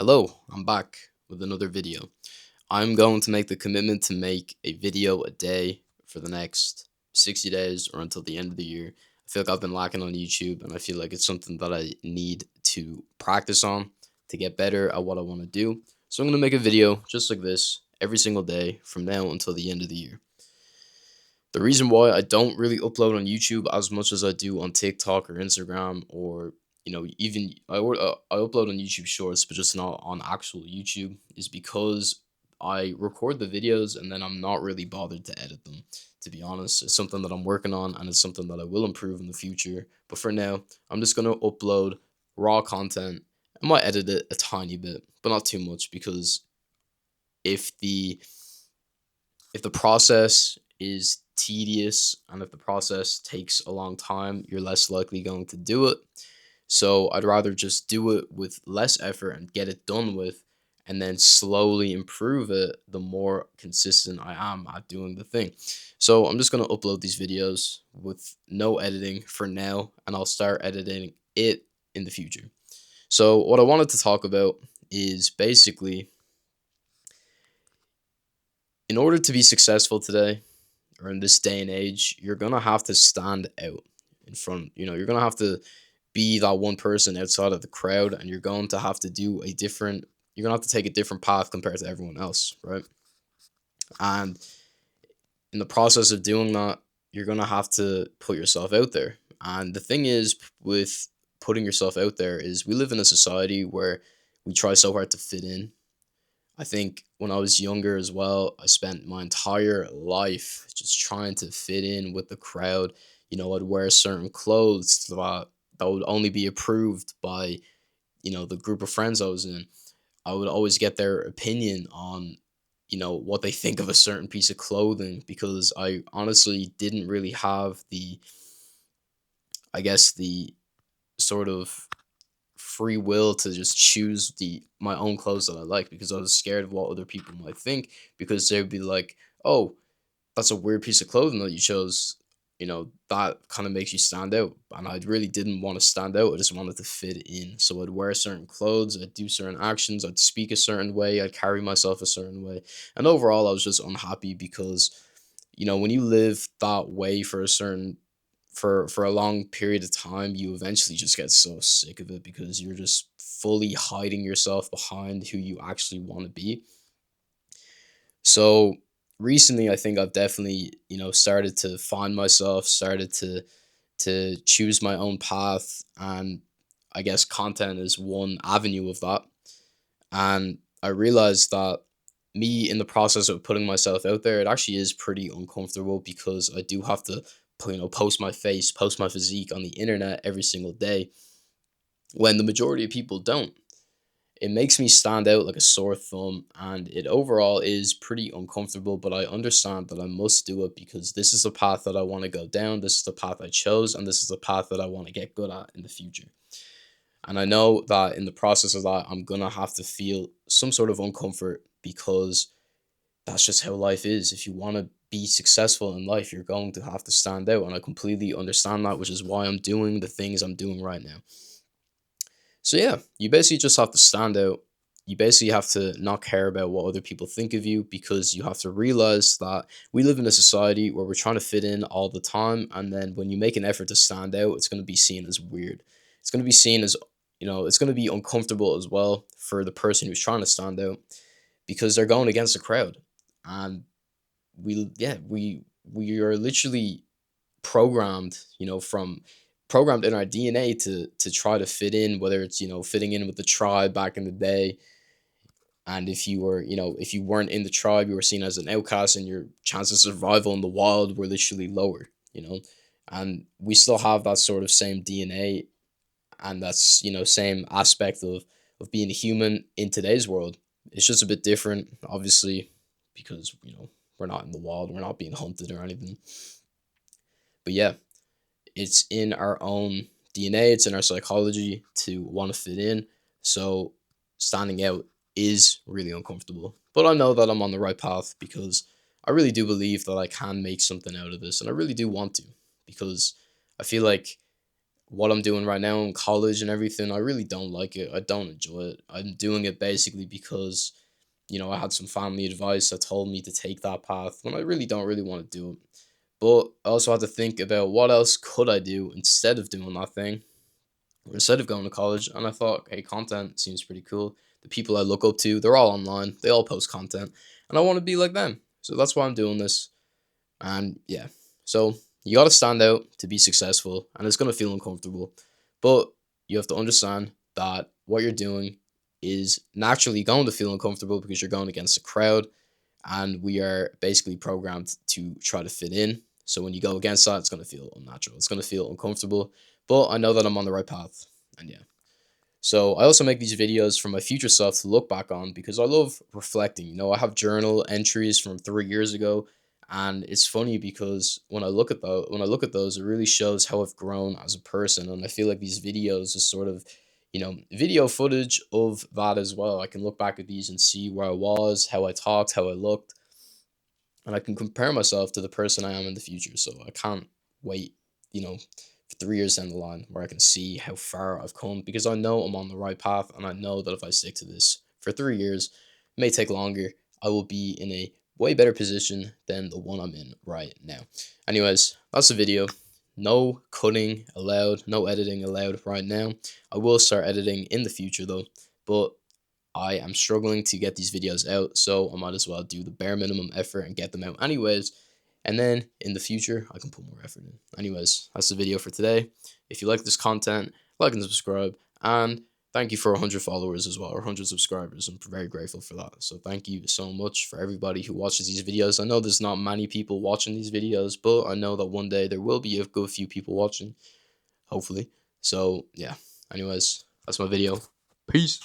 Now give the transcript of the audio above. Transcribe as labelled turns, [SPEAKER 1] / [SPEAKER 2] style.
[SPEAKER 1] Hello, I'm back with another video. I'm going to make the commitment to make a video a day for the next 60 days or until the end of the year. I feel like I've been lacking on YouTube and I feel like it's something that I need to practice on to get better at what I want to do. So I'm going to make a video just like this every single day from now until the end of the year. The reason why I don't really upload on YouTube as much as I do on TikTok or Instagram or even I upload on YouTube Shorts, but just not on actual YouTube, is because I record the videos and then I'm not really bothered to edit them. To be honest, it's something that I'm working on and it's something that I will improve in the future. But for now, I'm just gonna upload raw content. I might edit it a tiny bit, but not too much because if the if the process is tedious and if the process takes a long time, you're less likely going to do it. So I'd rather just do it with less effort and get it done with, and then slowly improve it the more consistent I am at doing the thing. So I'm just going to upload these videos with no editing for now, and I'll start editing it in the future. So, what I wanted to talk about is basically in order to be successful today, or in this day and age, you're gonna have to stand out in front. You're gonna have to be that one person outside of the crowd, and you're going to have to do a different. You're gonna have to take a different path compared to everyone else, right? And in the process of doing that, you're gonna have to put yourself out there. And the thing is, with putting yourself out there, is we live in a society where we try so hard to fit in. I think when I was younger as well, I spent my entire life just trying to fit in with the crowd. I'd wear certain clothes that would only be approved by, the group of friends I was in. I would always get their opinion on, what they think of a certain piece of clothing because I honestly didn't really have the sort of free will to just choose the my own clothes that I like because I was scared of what other people might think because they'd be like, "Oh, that's a weird piece of clothing that you chose." That kind of makes you stand out. And I really didn't want to stand out. I just wanted to fit in. So I'd wear certain clothes, I'd do certain actions, I'd speak a certain way, I'd carry myself a certain way. And overall, I was just unhappy because, when you live that way for a long period of time, you eventually just get so sick of it because you're just fully hiding yourself behind who you actually want to be. So recently I think I've definitely, started to find myself, started to choose my own path, and I guess content is one avenue of that. And I realized that me in the process of putting myself out there, it actually is pretty uncomfortable because I do have to post my face, post my physique on the internet every single day when the majority of people don't. It makes me stand out like a sore thumb, and it overall is pretty uncomfortable, but I understand that I must do it because this is the path that I want to go down, this is the path I chose, and this is the path that I want to get good at in the future. And I know that in the process of that, I'm gonna have to feel some sort of uncomfort because that's just how life is. If you want to be successful in life, you're going to have to stand out. And I completely understand that, which is why I'm doing the things I'm doing right now. So, yeah, you basically just have to stand out. You basically have to not care about what other people think of you because you have to realize that we live in a society where we're trying to fit in all the time. And then when you make an effort to stand out, it's going to be seen as weird. It's going to be seen as, it's going to be uncomfortable as well for the person who's trying to stand out because they're going against the crowd. And we are literally programmed, from programmed in our DNA to try to fit in, whether it's fitting in with the tribe back in the day. And if you weren't in the tribe, you were seen as an outcast, and your chances of survival in the wild were literally lower. And we still have that sort of same DNA, and that's same aspect of being a human in today's world. It's just a bit different, obviously, because we're not in the wild, we're not being hunted or anything. But yeah, it's in our own DNA, it's in our psychology to want to fit in. So standing out is really uncomfortable. But I know that I'm on the right path because I really do believe that I can make something out of this, and I really do want to because I feel like what I'm doing right now in college and everything, I really don't like it. I don't enjoy it. I'm doing it basically because, I had some family advice that told me to take that path when I really don't really want to do it. But I also had to think about what else could I do instead of doing that thing, or instead of going to college. And I thought, hey, content seems pretty cool. The people I look up to, they're all online. They all post content, and I want to be like them. So that's why I'm doing this. And yeah, so you got to stand out to be successful, and it's going to feel uncomfortable. But you have to understand that what you're doing is naturally going to feel uncomfortable because you're going against a crowd, and we are basically programmed to try to fit in. So when you go against that, it's going to feel unnatural. It's going to feel uncomfortable. But I know that I'm on the right path. And yeah. So I also make these videos for my future self to look back on because I love reflecting. I have journal entries from 3 years ago, and it's funny because when I look at those, it really shows how I've grown as a person, and I feel like these videos are sort of, video footage of that as well. I can look back at these and see where I was, how I talked, how I looked, and I can compare myself to the person I am in the future. So I can't wait, for 3 years down the line where I can see how far I've come because I know I'm on the right path, and I know that if I stick to this for 3 years, it may take longer. I will be in a way better position than the one I'm in right now. Anyways, that's the video. No cutting allowed, no editing allowed right now. I will start editing in the future though, but I am struggling to get these videos out, so I might as well do the bare minimum effort and get them out anyways. And then in the future, I can put more effort in. Anyways, that's the video for today. If you like this content, like and subscribe. And thank you for 100 followers as well, or 100 subscribers. I'm very grateful for that. So thank you so much for everybody who watches these videos. I know there's not many people watching these videos, but I know that one day there will be a good few people watching, hopefully. So yeah, anyways, that's my video. Peace.